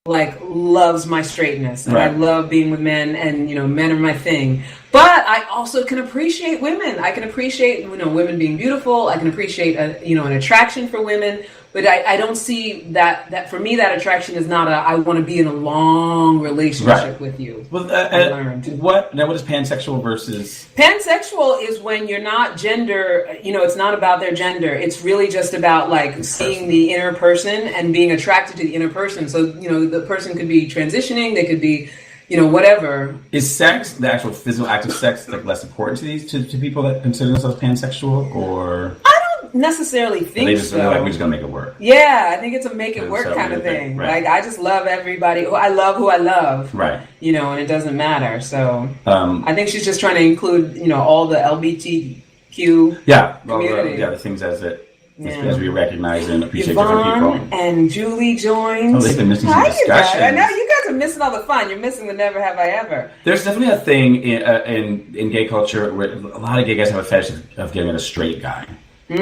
like loves my straightness, and Right. I love being with men, and men are my thing. But I also can appreciate women. I can appreciate women being beautiful. I can appreciate an attraction for women. But I don't see that for me, that attraction is not I want to be in a long relationship Right. with you. Well, I learned. what is pansexual versus? Pansexual is when you're not gender, it's not about their gender. It's really just about like seeing the inner person and being attracted to the inner person. So, the person could be transitioning, they could be, whatever. Is sex, the actual physical act of sex, like less important to these to people that consider themselves pansexual, or I don't necessarily think they just so. feel like we're just gonna make it work? Yeah, I think it's a make it work So kind of weird thing. right. Like, I just love everybody. I love who I love. Right. And it doesn't matter. So Um, I think she's just trying to include, all the LGBTQ. yeah. Community. The things as it. as we recognize and appreciate different Yvonne people. and Julie joined. Oh, they've been missing some Hi, you guys. discussions. I know you guys are missing all the fun. You're missing the never have I ever. There's definitely a thing in gay culture where a lot of gay guys have a fetish of getting with a straight guy. I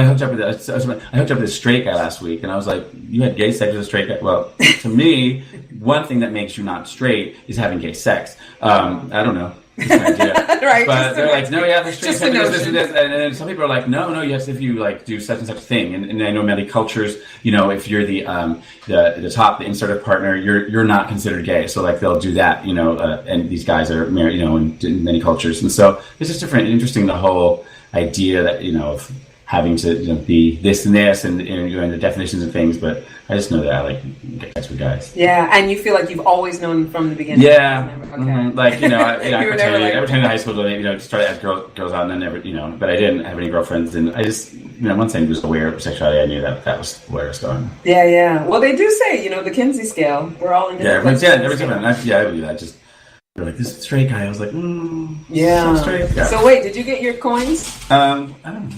hooked up with a straight guy last week, and I was like, "You had gay sex with a straight guy?" Well, to me, one thing that makes you not straight is having gay sex. I don't know. It's an idea. Right, but they're like, no, yeah, there's just straight a sex, this, and then some people are like, no, yes, if you like do such and such thing. And I know many cultures, if you're the top, the insertive partner, you're not considered gay. So like they'll do that, and these guys are married, in many cultures, and so it's just different, interesting the whole idea that of having to be this and this and the definitions of things, but I just know that I like sex with guys. Yeah, and you feel like you've always known from the beginning. Yeah, Okay. Like I You were never like- I pretended in high school to started as girls out, and then never but I didn't have any girlfriends, and I just once I was aware of sexuality, I knew that was where it was going. Yeah. Well, they do say the Kinsey scale. We're all in different places. everyone's different. I believe that. Just they're like this straight guy. I was like, yeah. So straight. Yeah. So wait, did you get your coins? I don't know.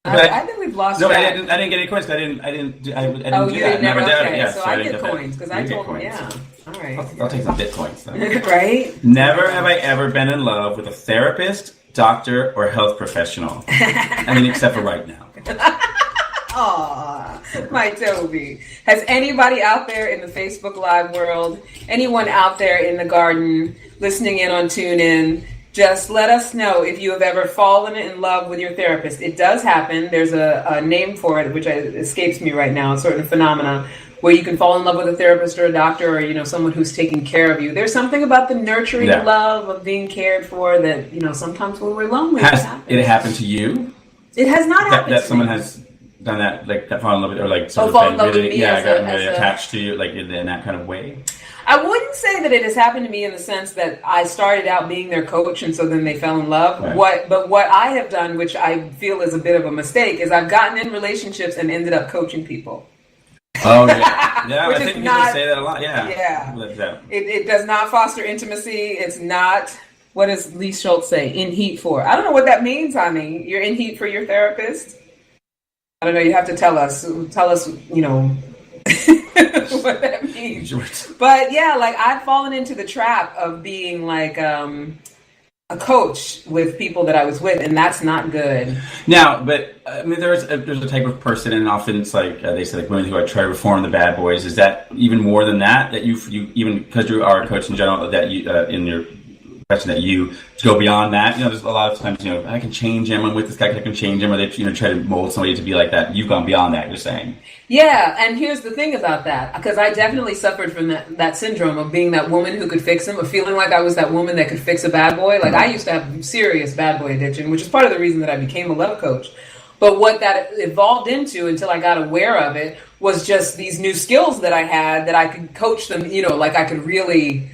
I think we've lost. No, track. I didn't get any coins. I didn't do Oh, that. you didn't never. Never did. Okay, Yeah, so so I didn't get that. coins because I You get told them. coins. Yeah. All right. I'll take some bitcoins. Then. Right. Never have I ever been in love with a therapist, doctor, or health professional. I mean, except for right now. Aw, my Toby. Has anybody out there in the Facebook Live world, anyone out there in the garden listening in on TuneIn, just let us know if you have ever fallen in love with your therapist. It does happen. There's a name for it, which escapes me right now. It's sort of a phenomena where you can fall in love with a therapist or a doctor or, someone who's taking care of you. There's something about the nurturing love of being cared for that, sometimes when we're lonely, Has it happened to you? It has not happened that to someone me. has done that, like that fall in love with, or like sort fall in of love been with really, me as gotten a- really as a- attached to you, like in that kind of way. I wouldn't say that it has happened to me in the sense that I started out being their coach and so then they fell in love. Right. But what I have done, which I feel is a bit of a mistake, is I've gotten in relationships and ended up coaching people. Oh yeah, yeah. Which I is think people not- say that a lot. Yeah, Yeah. It does not foster intimacy. It's not. What does Lee Schultz say? In heat for? I don't know what that means, honey. You're in heat for your therapist? I don't know. You have to tell us. Tell us. What that means. But yeah, like I've fallen into the trap of being like a coach with people that I was with, and that's not good. Now, but I mean, there's a type of person, and often it's like they say, like women who try to reform the bad boys. Is that even more than that? That you even because you are a coach in general, that you in your question that you go beyond that. There's a lot of times I can change him. I'm with this guy, I can change him, or they try to mold somebody to be like that. You've gone beyond that. You're saying. Yeah, and here's the thing about that, because I definitely suffered from that syndrome of being that woman who could fix him, of feeling like I was that woman that could fix a bad boy. Like I used to have serious bad boy addiction, which is part of the reason that I became a love coach. But what that evolved into until I got aware of it was just these new skills that I had that I could coach them, like I could really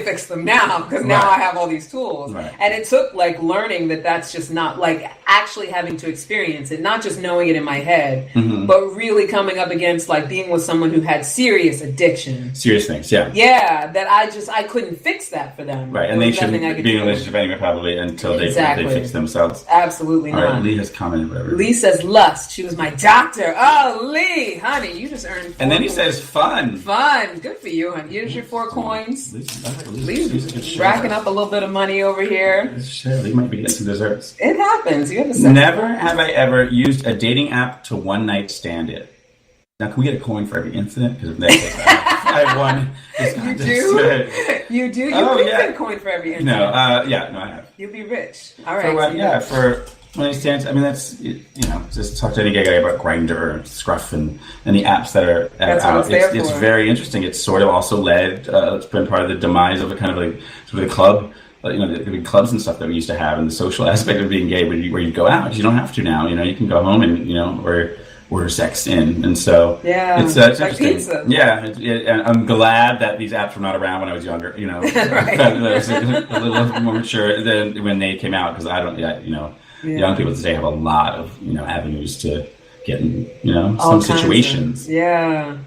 fix them now because now I have all these tools. Right. And it took like learning that's just not like actually having to experience it, not just knowing it in my head, but really coming up against like being with someone who had serious addiction. Serious things, yeah. Yeah, that I couldn't fix that for them. Right, and they shouldn't be in a relationship anyway, probably, until they fix themselves. Absolutely All not. right, Lee has commented, whatever. Lee says lust. She was my doctor. Oh, Lee, honey, you just earned 4 And then he says fun. Fun. Good for you, honey. Here's your 4 coins. Lee's Racking up a little bit of money over here. Lee might be getting some desserts. It happens. You have to say. Never have I ever used a dating app to one night stand it. Now, can we get a coin for every incident? Because if that I have one. You do? You do? You can get a coin for every incident. No, I have. You'll be rich. All right. For what? For one night stands. I mean, that's just talk to any gay guy about Grindr or Scruff and the apps that are out. It's very interesting. It's sort of also led. It's been part of the demise of a kind of like sort of the club. The big clubs and stuff that we used to have, and the social aspect of being gay, where you go out. You don't have to now. You can go home and order sex in, and so it's like interesting. pizza. Yeah, and I'm glad that these apps were not around when I was younger. Right. I was a little more mature than when they came out, because I don't. Young people today have a lot of avenues to get in some situations. Yeah.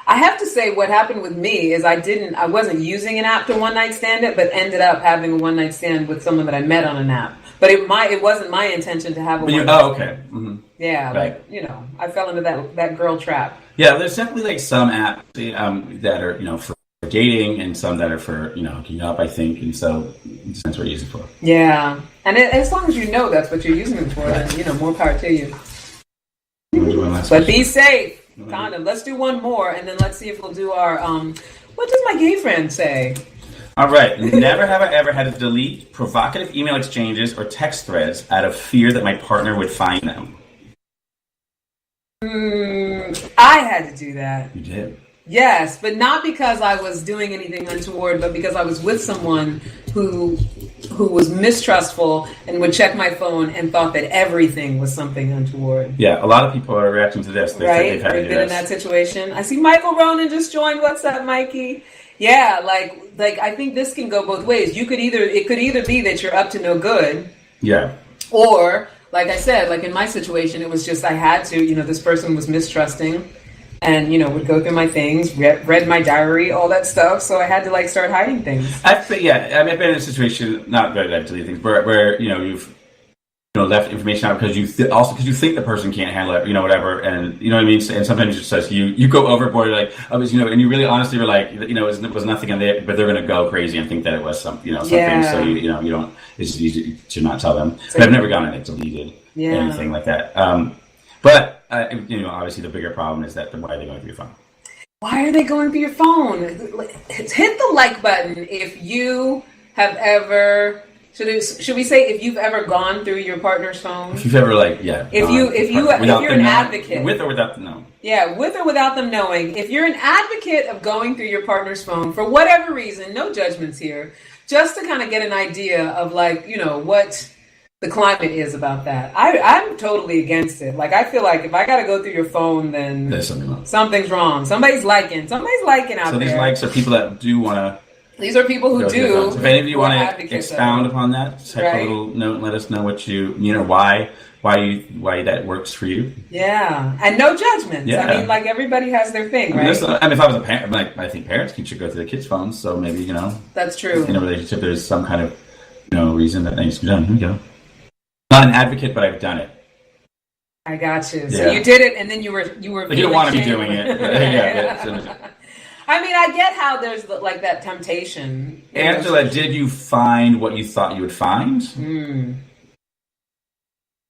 I have to say, what happened with me is I wasn't using an app to one night stand it, but ended up having a one night stand with someone that I met on an app. But it wasn't my intention to have a one night stand. Okay. Mm-hmm. Yeah, Right. like, I fell into that girl trap. Yeah, there's definitely like some apps that are, for dating and some that are for, hooking up, I think. And so it depends what you use it for. Yeah. And as long as you know that's what you're using them for, then, more power to you. But be safe. Condom. Let's do one more, and then let's see if we'll do our, what does my gay friend say? All right. Never have I ever had to delete provocative email exchanges or text threads out of fear that my partner would find them. I had to do that. You did? Yes, but not because I was doing anything untoward, but because I was with someone who was mistrustful and would check my phone and thought that everything was something untoward. Yeah, a lot of people are reacting to this. They've been in that situation. I see Michael Ronan just joined. What's up, Mikey? Yeah, like I think this can go both ways. It could either be that you're up to no good. Yeah. Or, like I said, like in my situation, it was just I had to, this person was mistrusting and, would go through my things, read my diary, all that stuff. So I had to start hiding things. I've been in a situation, not that I've deleted things, where you've left information out because you think the person can't handle it, whatever, and you know what I mean. And sometimes it's just you go overboard, like and you really honestly were like, it was nothing in there, but they're going to go crazy and think that it was something. So you don't. It's just easy to not tell them. But I've never gotten it deleted, anything like that. But obviously the bigger problem is that why are they going through your phone? Why are they going through your phone? Hit the like button if you have ever. Should we say if you've ever gone through your partner's phone? If you've ever if you're an advocate, with or without them knowing. Yeah, with or without them knowing. If you're an advocate of going through your partner's phone for whatever reason, no judgments here, just to kind of get an idea of what the climate is about that. I'm totally against it. I feel like if I got to go through your phone, then there's something wrong. Something's wrong. Somebody's liking out there. So these likes are people that do want to. These are people who do. If any of you want to expound upon that, type a little note and let us know what why that works for you. Yeah, and no judgments. Yeah. I mean, everybody has their thing, right? If I was a parent, I think parents should go through the kids' phones. So maybe that's true. In a relationship, there's some kind of reason that needs to be done. Here we go. Not an advocate, but I've done it. I got you. So you did it, and then you were. But you don't want to be doing it. I mean, I get how there's that temptation. Angela, did you find what you thought you would find?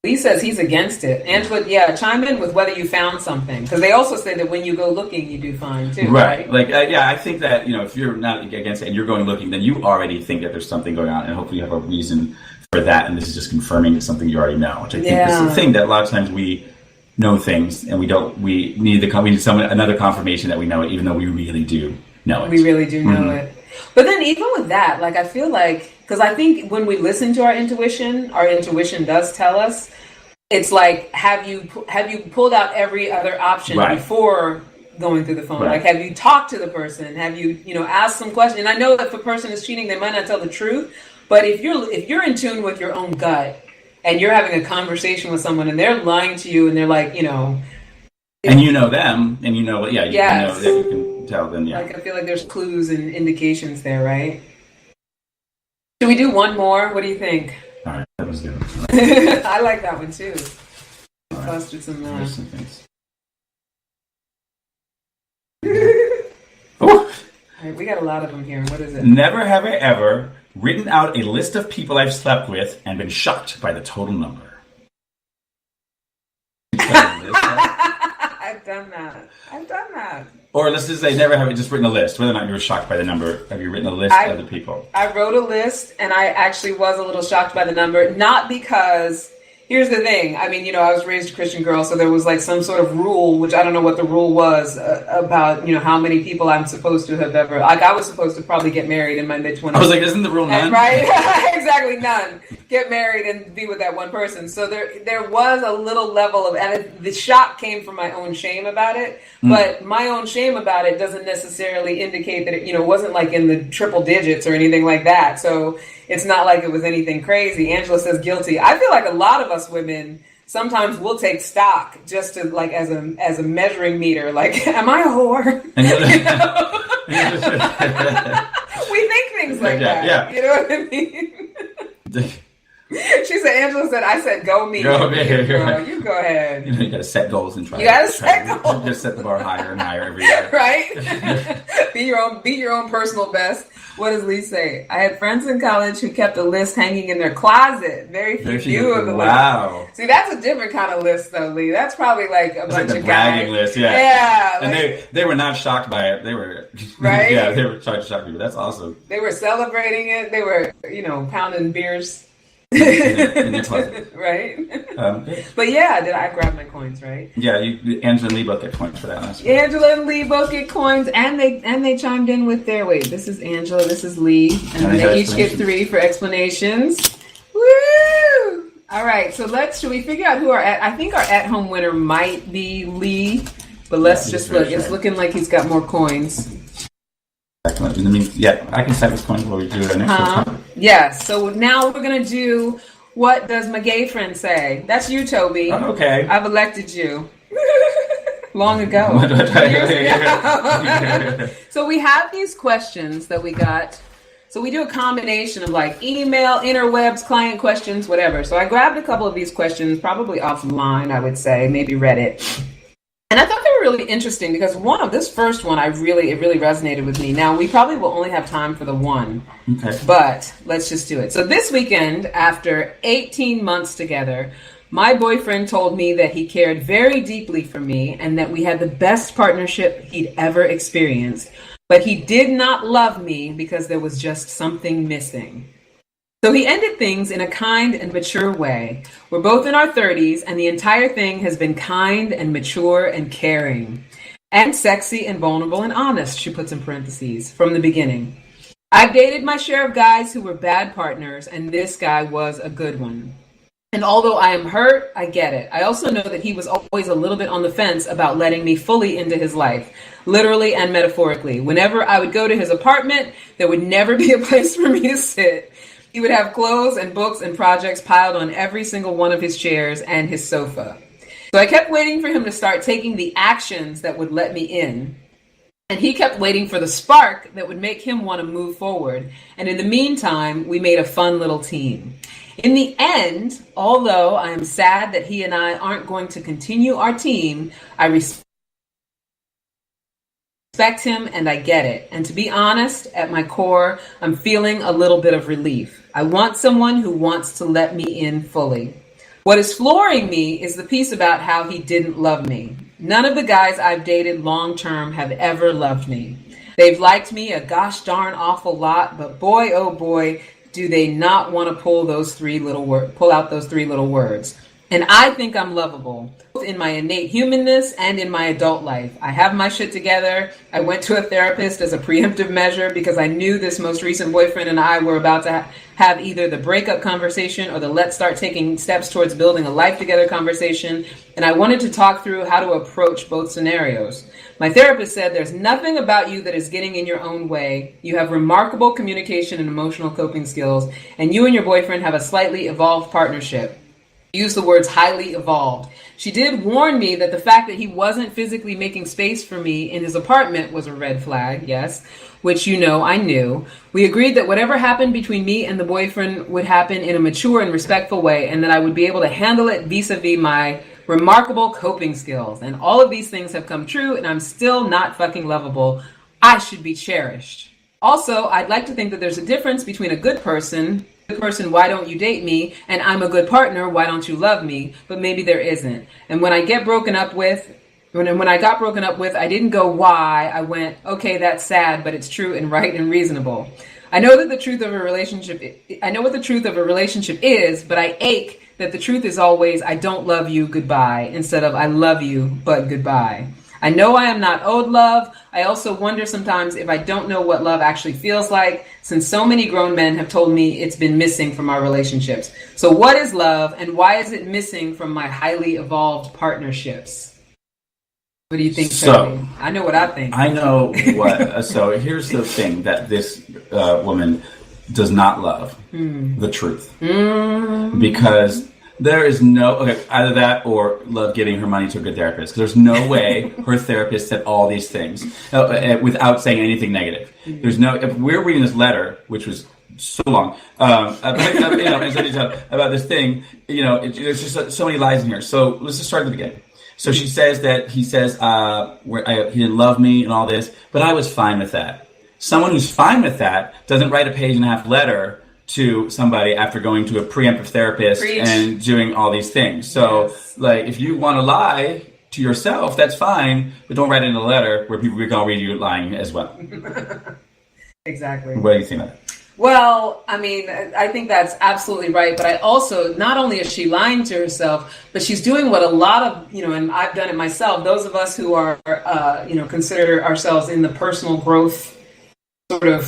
Lee says he's against it. Angela, chime in with whether you found something. Because they also say that when you go looking, you do find too. Right. I think that, if you're not against it and you're going looking, then you already think that there's something going on. And hopefully you have a reason for that. And this is just confirming something you already know. Which I think is the thing that a lot of times we know things and we need another confirmation that we know it, even though we really do know it. We really do know it. But then even with that, I feel because I think when we listen to our intuition does tell us. It's have you pulled out every other option before going through the phone? Right. Have you talked to the person? Have you asked some questions? And I know that if a person is cheating, they might not tell the truth. But if you're in tune with your own gut and you're having a conversation with someone and they're lying to you and they're and you know them and you know you know that you can tell them. I feel like there's clues and indications there, right? Should we do one more? What do you think? All right, that was good. I like that one too. Busted some things. All right, we got a lot of them here. What is it? Never have I ever written out a list of people I've slept with and been shocked by the total number. I've done that. Or let's just say never have I just written a list. Whether or not you were shocked by the number, have you written a list of the people? I wrote a list, and I actually was a little shocked by the number. Not because, here's the thing. I mean, I was raised a Christian girl, so there was some sort of rule, which I don't know what the rule was about, how many people I'm supposed to have ever. I was supposed to probably get married in my mid-20s. I was like, isn't the rule none? Right? Exactly, none. Get married and be with that one person. So there was a little level of, and the shock came from my own shame about it. But my own shame about it doesn't necessarily indicate that it, wasn't in the triple digits or anything like that. So it's not like it was anything crazy. Angela says guilty. I feel like a lot of us women sometimes we'll take stock just to as a measuring meter. Am I a whore? We think things like that. Yeah. You know what I mean? She said, Angela said, I said, go me. Go me. Girl, you go ahead. You got to set goals and try. You got to set goals. Just set the bar higher and higher every year. Right? Be your own personal best. What does Lee say? I had friends in college who kept a list hanging in their closet. Very few of the list. Wow. See, that's a different kind of list, though, Lee. That's probably like a bunch of bragging guys. list, yeah. Yeah. And they were not shocked by it. They were right. Yeah, they were trying to shock people. That's awesome. They were celebrating it. They were, pounding beers. in the closet. Right. But yeah, did I grab my coins, right? Yeah, Angela and Lee both get points for that last week. Angela and Lee both get coins, and they chimed in with their this is Angela, this is Lee, and they each get 3 for explanations. Woo! All right, so should we figure out who I think our at-home winner might be Lee, but let's just look. It's looking like he's got more coins. I can set this coin while we do it next time. Yes, so now we're going to do what does my gay friend say? That's you, Toby. Oh, okay. I've elected you. Long ago. So we have these questions that we got. So we do a combination of like email, interwebs, client questions, whatever. So I grabbed a couple of these questions, probably offline, I would say, maybe Reddit. And I thought they were really interesting because this first one, it really resonated with me. Now, we probably will only have time for the one, but let's just do it. So this weekend, after 18 months together, my boyfriend told me that he cared very deeply for me and that we had the best partnership he'd ever experienced. But he did not love me because there was just something missing. So he ended things in a kind and mature way. We're both in our 30s, and the entire thing has been kind and mature and caring. And sexy and vulnerable and honest, she puts in parentheses, from the beginning. I've dated my share of guys who were bad partners, and this guy was a good one. And although I am hurt, I get it. I also know that he was always a little bit on the fence about letting me fully into his life, literally and metaphorically. Whenever I would go to his apartment, there would never be a place for me to sit. He would have clothes and books and projects piled on every single one of his chairs and his sofa. So I kept waiting for him to start taking the actions that would let me in. And he kept waiting for the spark that would make him want to move forward. And in the meantime, we made a fun little team. In the end, although I am sad that he and I aren't going to continue our team, I respect him and I get it. And to be honest, at my core, I'm feeling a little bit of relief. I want someone who wants to let me in fully. What is flooring me is the piece about how he didn't love me. None of the guys I've dated long term have ever loved me. They've liked me a gosh darn awful lot, but boy, oh boy, do they not want to pull out those 3 little words. And I think I'm lovable, both in my innate humanness and in my adult life. I have my shit together. I went to a therapist as a preemptive measure because I knew this most recent boyfriend and I were about to have either the breakup conversation or the let's start taking steps towards building a life together conversation. And I wanted to talk through how to approach both scenarios. My therapist said there's nothing about you that is getting in your own way. You have remarkable communication and emotional coping skills, and you and your boyfriend have a slightly evolved partnership. Use the words highly evolved. She did warn me that the fact that he wasn't physically making space for me in his apartment was a red flag, yes, which I knew. We agreed that whatever happened between me and the boyfriend would happen in a mature and respectful way, and that I would be able to handle it vis-a-vis my remarkable coping skills. And all of these things have come true, and I'm still not fucking lovable. I should be cherished. Also, I'd like to think that there's a difference between a good person, why don't you date me? And I'm a good partner, why don't you love me? But maybe there isn't. And when I got broken up with, I didn't go why. I went, okay, that's sad, but it's true and right and reasonable. I know what the truth of a relationship is, but I ache that the truth is always, I don't love you, goodbye, instead of I love you, but goodbye. I know I am not owed love. I also wonder sometimes if I don't know what love actually feels like, since so many grown men have told me it's been missing from our relationships. So what is love, and why is it missing from my highly evolved partnerships? What do you think, Toby? I know what I think. I know what. So here's the thing that this woman does not love. The truth. Because there is either that or love giving her money to a good therapist. There's no way her therapist said all these things without saying anything negative. If we're reading this letter, which was so long. In so detail about this thing. There's just so many lies in here. So let's just start at the beginning. So she says that he says he didn't love me and all this, but I was fine with that. Someone who's fine with that doesn't write a page and a half letter to somebody after going to a preemptive therapist and doing all these things. So, if you want to lie to yourself, that's fine, but don't write it in a letter where people are going to read you lying as well. Exactly. What do you think of that? Well, I mean, I think that's absolutely right. But I also, not only is she lying to herself, but she's doing what a lot of, and I've done it myself, those of us who are, consider ourselves in the personal growth sort of,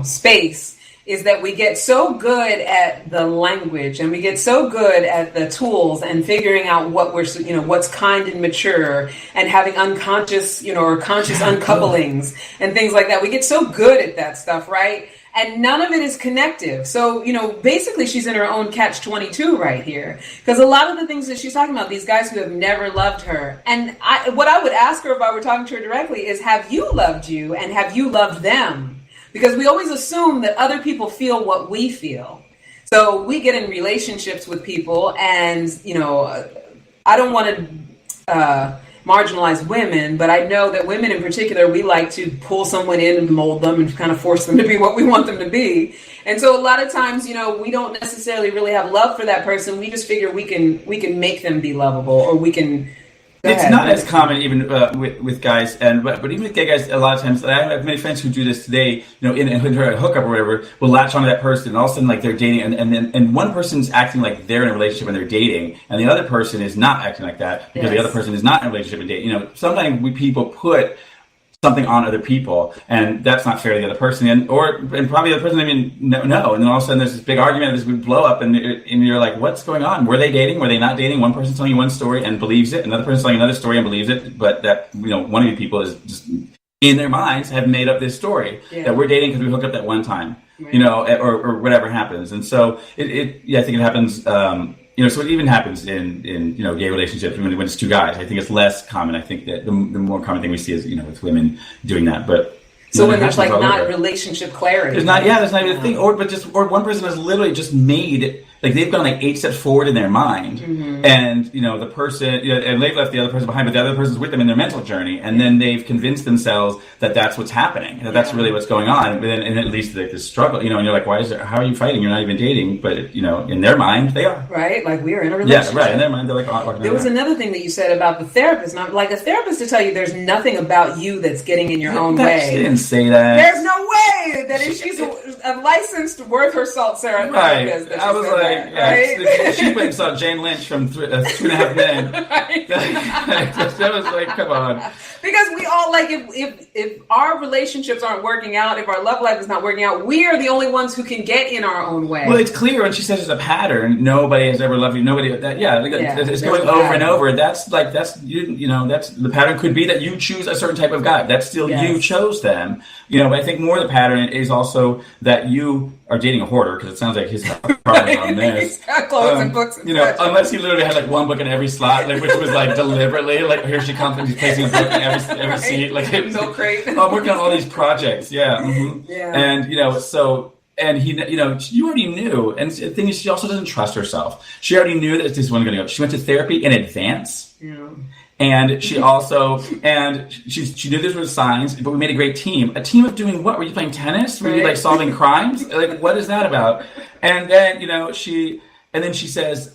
space, is that we get so good at the language and we get so good at the tools and figuring out what what's kind and mature and having unconscious, or conscious uncouplings and things like that. We get so good at that stuff, right? And none of it is connective. So, basically she's in her own catch-22 right here. Because a lot of the things that she's talking about, these guys who have never loved her. And what I would ask her if I were talking to her directly is, have you loved you and have you loved them? Because we always assume that other people feel what we feel. So we get in relationships with people and, I don't want to marginalize women, but I know that women in particular, we like to pull someone in and mold them and kind of force them to be what we want them to be. And so a lot of times, we don't necessarily really have love for that person. We just figure we can make them be lovable, or we can... It's not as common even with guys, but even with gay guys, a lot of times, I have many friends who do this today, in a hookup or whatever, will latch onto that person, and all of a sudden, they're dating, and one person's acting like they're in a relationship and they're dating, and the other person is not acting like that, because the other person is not in a relationship and dating. Sometimes people put something on other people, and that's not fair to the other person, and probably the other person, no, and then all of a sudden there's this big argument, this big blow up, and you're like, what's going on? Were they dating? Were they not dating? One person's telling you one story and believes it, another person's telling you another story and believes it, but that one of you people is just in their minds have made up this story that we're dating because we hooked up that one time, or whatever happens, and so I think it happens. So it even happens in gay relationships when it's two guys. I think it's less common. I think that the more common thing we see is with women doing that. But so when there's not relationship clarity, there's not even a thing, or one person has literally just made they've gone 8 steps forward in their mind, and the person and they've left the other person behind, but the other person's with them in their mental journey, and then they've convinced themselves that that's what's happening, that that's really what's going on, but then and it leads to this struggle, and you're like, how are you fighting? You're not even dating, but in their mind they are, right? Like we are in a relationship. Yeah, right. In their mind they're like. There was another thing that you said about the therapist, not like a therapist to tell you there's nothing about you that's getting in your own way. She didn't say that. There's no way that if she's a licensed worth her salt therapist. Right. I was like. Right? She went and saw Jane Lynch from 2.5 Men. Right. That was like, come on. Because we all if our relationships aren't working out, if our love life is not working out, we are the only ones who can get in our own way. Well, it's clear when she says there's a pattern. Nobody has ever loved you. Nobody. It's going over and over. That's the pattern could be that you choose a certain type of guy. That's still you chose them. But I think more the pattern is also that you are dating a hoarder, because it sounds like his problem on this. He's got clothes and books. Unless he literally had one book in every slot, which was deliberately here she comes and he's placing a book in every seat, milk crate. I'm working on all these projects, and and he, you already knew, and the thing is, she also doesn't trust herself. She already knew that this wasn't going to go. She went to therapy in advance. Yeah. And she also, she knew there were signs, but we made a great team. A team of doing what? Were you playing tennis? Were you solving crimes? What is that about? And then, she says,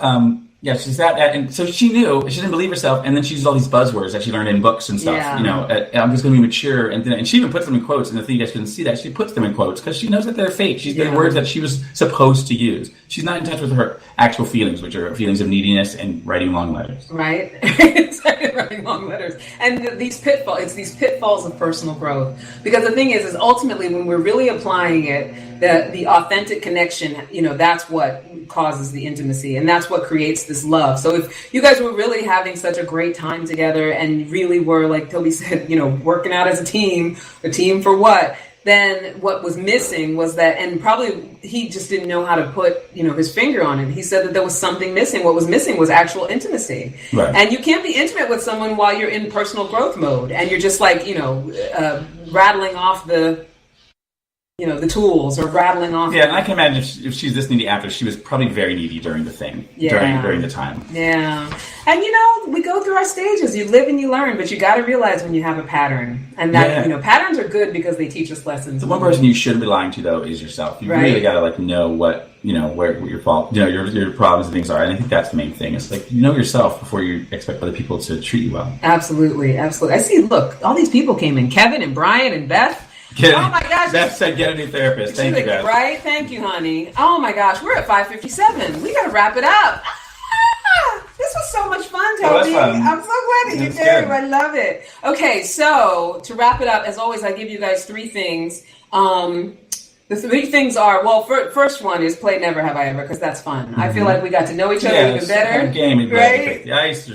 she's that, and so she knew, she didn't believe herself, and then she used all these buzzwords that she learned in books and stuff, I'm just going to be mature, and she even puts them in quotes, and the thing you guys couldn't see that, she puts them in quotes, because she knows that they're fake. She's been words that she was supposed to use. She's not in touch with her actual feelings, which are feelings of neediness and writing long letters. Right? Exactly, writing long letters. And these pitfalls of personal growth, because the thing is ultimately when we're really applying it, the authentic connection, that's what causes the intimacy, and that's what creates this love. So if you guys were really having such a great time together and really were, like Toby said, working out as a team for what? Then what was missing was that, and probably he just didn't know how to put, his finger on it. He said that there was something missing. What was missing was actual intimacy. Right. And you can't be intimate with someone while you're in personal growth mode and you're just rattling off the the tools or rattling off. Yeah, and I can imagine if she's this needy after, she was probably very needy during the thing, during the time. Yeah. And, we go through our stages. You live and you learn, but you got to realize when you have a pattern. And that, patterns are good because they teach us lessons. The one person you shouldn't be lying to, though, is yourself. You really got to, know what, what your fault, your problems and things are. And I think that's the main thing. It's know yourself before you expect other people to treat you well. Absolutely. Absolutely. I see, look, all these people came in. Kevin and Brian and Beth. Oh my gosh. Beth said get a new therapist. Thank you, Beth. Right? Thank you, honey. Oh my gosh. We're at 5:57. We got to wrap it up. This was so much fun, Toby. Fun. I'm so glad that you came. I love it. Okay, so to wrap it up, as always, I give you guys three things. The three things are, first one is play Never Have I Ever, because that's fun. Mm-hmm. I feel like we got to know each other even better. Kind of game, right? The ice.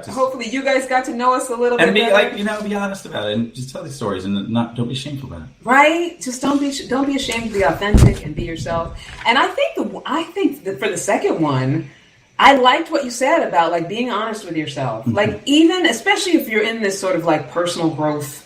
Hopefully you guys got to know us a little bit better. And be honest about it, and just tell these stories, and don't be shameful about it. Right? Just don't be ashamed to be authentic and be yourself. And I think that for the second one, I liked what you said about being honest with yourself. Mm-hmm. Especially if you're in this sort of personal growth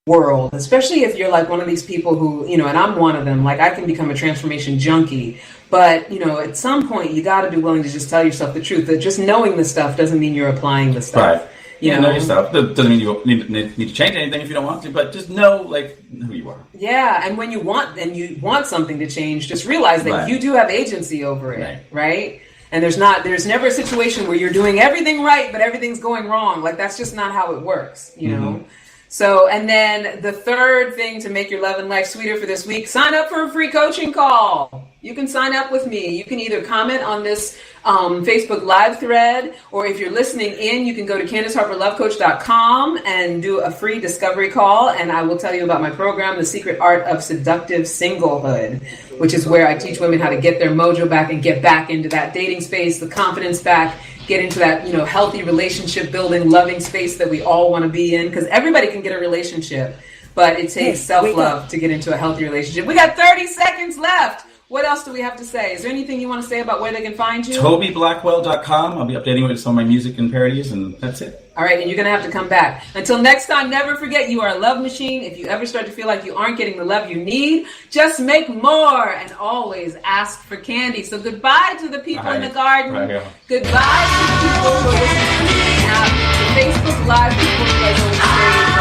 world, especially if you're one of these people who, and I'm one of them, I can become a transformation junkie, but at some point you got to be willing to just tell yourself the truth, that just knowing the stuff doesn't mean you're applying the stuff. Right. You know yourself. That doesn't mean you need to change anything if you don't want to, but just know who you are. Yeah, and when you want something to change, just realize that you do have agency over it, right? And there's never a situation where you're doing everything right, but everything's going wrong. That's just not how it works, you know? So, and then the third thing to make your love and life sweeter for this week, sign up for a free coaching call. You can sign up with me. You can either comment on this Facebook Live thread, or if you're listening in, you can go to CandiceHarperLoveCoach.com and do a free discovery call. And I will tell you about my program, The Secret Art of Seductive Singlehood, which is where I teach women how to get their mojo back and get back into that dating space, the confidence back, get into that, healthy relationship building, loving space that we all want to be in, because everybody can get a relationship, but it takes self-love to get into a healthy relationship. We got 30 seconds left. What else do we have to say? Is there anything you want to say about where they can find you? TobyBlackwell.com. I'll be updating with some of my music and parodies, and that's it. All right, and you're going to have to come back. Until next time, never forget you are a love machine. If you ever start to feel like you aren't getting the love you need, just make more and always ask for candy. So goodbye to the people in the garden. Goodbye to the people who are listening to the app, the Facebook Live people who guys always say.